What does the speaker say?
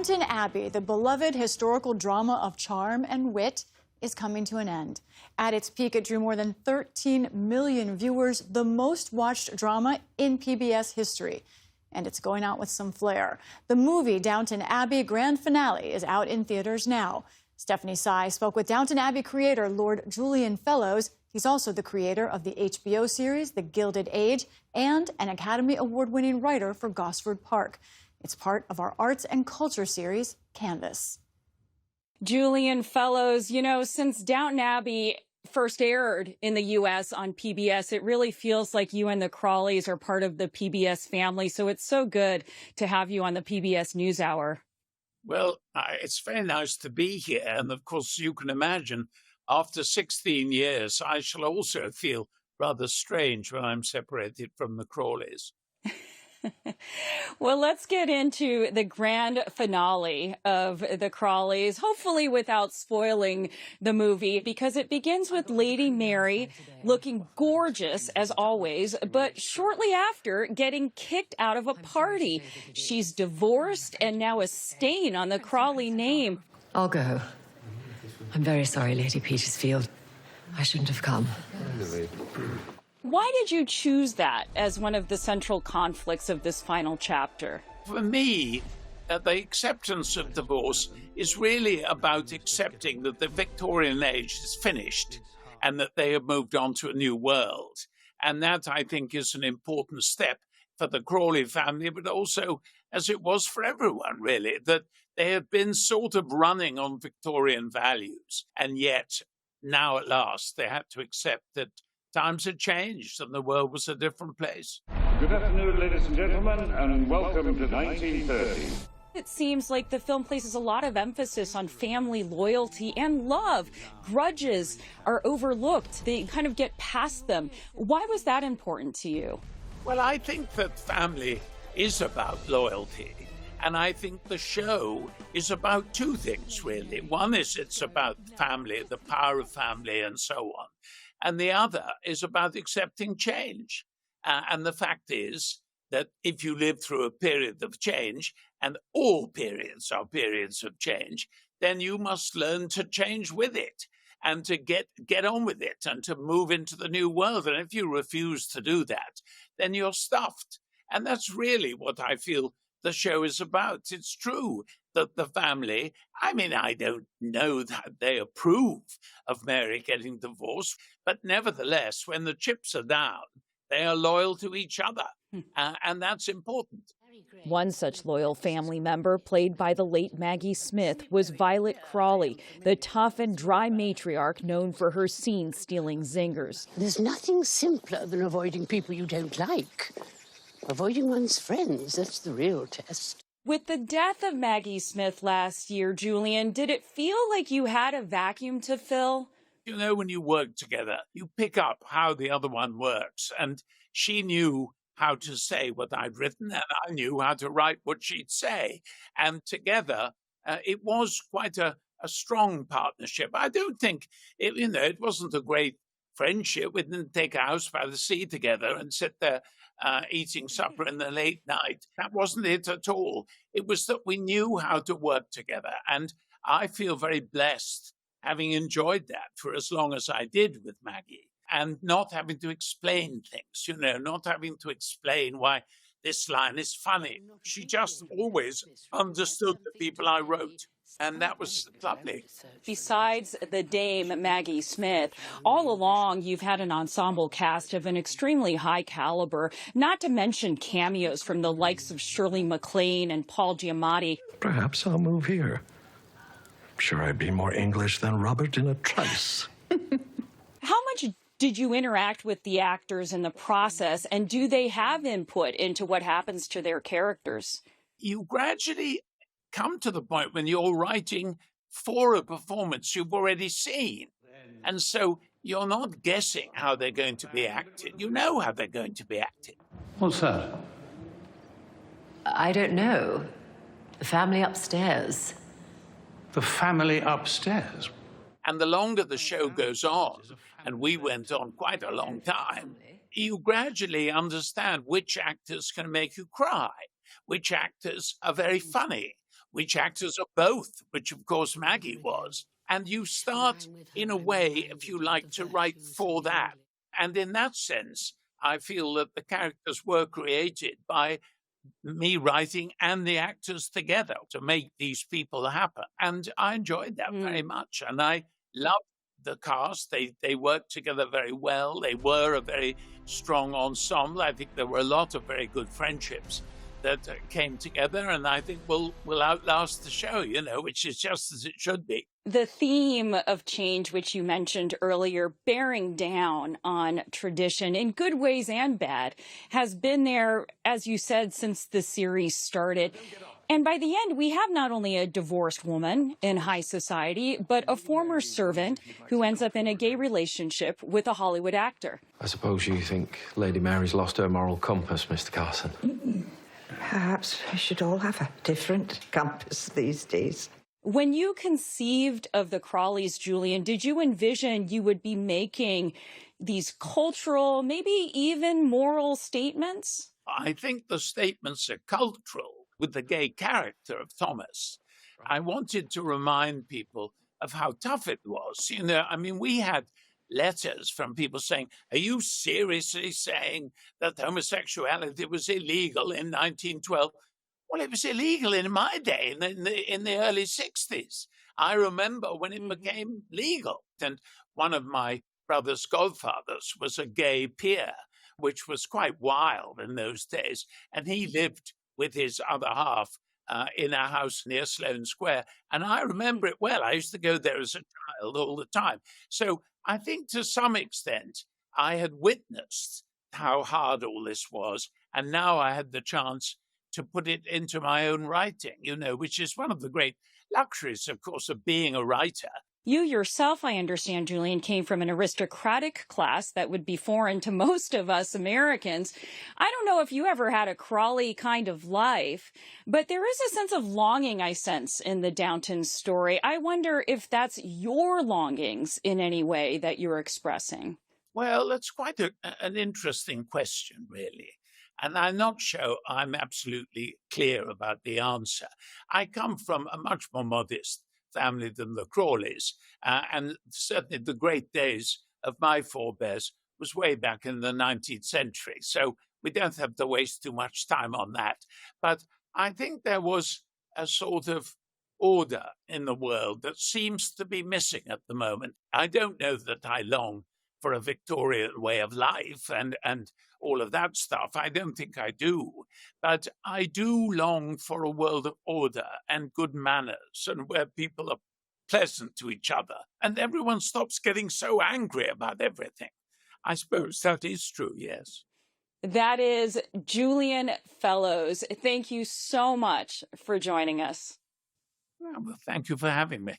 Downton Abbey, the beloved historical drama of charm and wit, is coming to an end. At its peak, it drew more than 13 million viewers, the most watched drama in PBS history. And it's going out with some flair. The movie Downton Abbey Grand Finale is out in theaters now. Stephanie Sy spoke with Downton Abbey creator Lord Julian Fellowes. He's also the creator of the HBO series The Gilded Age and an Academy Award-winning writer for Gosford Park. It's part of our arts and culture series, Canvas. Julian Fellowes, you know, since Downton Abbey first aired in the U.S. on PBS, it really feels like you and the Crawleys are part of the PBS family. So it's so good to have you on the PBS NewsHour. Well, it's very nice to be here. And of course, you can imagine, after 16 years, I shall also feel rather strange when I'm separated from the Crawleys. Well, let's get into the grand finale of the Crawleys, hopefully without spoiling the movie, because it begins with Lady Mary looking gorgeous as always, but shortly after getting kicked out of a party. She's divorced and now a stain on the Crawley name. I'll go. I'm very sorry, Lady Petersfield. I shouldn't have come. Why did you choose that as one of the central conflicts of this final chapter? For me, the acceptance of divorce is really about accepting that the Victorian age is finished and that they have moved on to a new world. And that, I think, is an important step for the Crawley family, but also, as it was for everyone, really, that they have been sort of running on Victorian values. And yet, now at last, they had to accept that times had changed and the world was a different place. Good afternoon, ladies and gentlemen, and welcome to 1930. It seems like the film places a lot of emphasis on family loyalty and love. Grudges are overlooked. They kind of get past them. Why was that important to you? Well, I think that family is about loyalty. And I think the show is about two things, really. One is it's about family, the power of family, and so on. And the other is about accepting change. And the fact is that if you live through a period of change, and all periods are periods of change, then you must learn to change with it and to get on with it and to move into the new world. And if you refuse to do that, then you're stuffed. And that's really what I feel the show is about. It's true that the family, I mean, I don't know that they approve of Mary getting divorced, but nevertheless, when the chips are down, they are loyal to each other. And that's important. One such loyal family member, played by the late Maggie Smith, was Violet Crawley, the tough and dry matriarch known for her scene-stealing zingers. There's nothing simpler than avoiding people you don't like. Avoiding one's friends, that's the real test. With the death of Maggie Smith last year, Julian, did it feel like you had a vacuum to fill? You know, when you work together, you pick up how the other one works. And she knew how to say what I'd written, and I knew how to write what she'd say. And together, it was quite a strong partnership. I don't think, it wasn't a great friendship. We didn't take a house by the sea together and sit there eating supper in the late night. That wasn't it at all. It was that we knew how to work together. And I feel very blessed having enjoyed that for as long as I did with Maggie and not having to explain things, not having to explain why this line is funny. She just always understood the people I wrote. And that was lovely. Besides the Dame Maggie Smith, all along you've had an ensemble cast of an extremely high caliber, not to mention cameos from the likes of Shirley MacLaine and Paul Giamatti. Perhaps I'll move here. I'm sure I'd be more English than Robert in a trice. How much did you interact with the actors in the process, and do they have input into what happens to their characters? You gradually come to the point when you're writing for a performance you've already seen. And so you're not guessing how they're going to be acted. You know how they're going to be acted. What's that? I don't know. The family upstairs. The family upstairs? And the longer the show goes on, and we went on quite a long time, you gradually understand which actors can make you cry, which actors are very funny, which actors are both, which of course Maggie was. And you start, in a way, if you like, to write for that. And in that sense, I feel that the characters were created by me writing and the actors together to make these people happen. And I enjoyed that very much. And I loved the cast. They worked together very well. They were a very strong ensemble. I think there were a lot of very good friendships that came together, and I think will outlast the show, which is just as it should be. The theme of change, which you mentioned earlier, bearing down on tradition in good ways and bad, has been there, as you said, since the series started. And by the end, we have not only a divorced woman in high society, but a former servant who ends up in a gay relationship with a Hollywood actor. I suppose you think Lady Mary's lost her moral compass, Mr. Carson? Perhaps we should all have a different compass these days. When you conceived of the Crawleys, Julian, did you envision you would be making these cultural, maybe even moral statements? I think the statements are cultural with the gay character of Thomas. I wanted to remind people of how tough it was. We had letters from people saying, are you seriously saying that homosexuality was illegal in 1912? Well, it was illegal in my day, in the early 60s. I remember when it became legal. And one of my brother's godfathers was a gay peer, which was quite wild in those days. And he lived with his other half in a house near Sloane Square. And I remember it well. I used to go there as a child all the time. So I think to some extent I had witnessed how hard all this was. And now I had the chance to put it into my own writing, which is one of the great luxuries, of course, of being a writer. You yourself, I understand, Julian, came from an aristocratic class that would be foreign to most of us Americans. I don't know if you ever had a Crawley kind of life, but there is a sense of longing I sense in the Downton story. I wonder if that's your longings in any way that you're expressing. Well, that's quite an interesting question, really. And I'm not sure I'm absolutely clear about the answer. I come from a much more modest family than the Crawleys. And certainly the great days of my forebears was way back in the 19th century. So we don't have to waste too much time on that. But I think there was a sort of order in the world that seems to be missing at the moment. I don't know that I long for a Victorian way of life and all of that stuff. I don't think I do. But I do long for a world of order and good manners and where people are pleasant to each other and everyone stops getting so angry about everything. I suppose that is true, yes. That is Julian Fellowes. Thank you so much for joining us. Well, thank you for having me.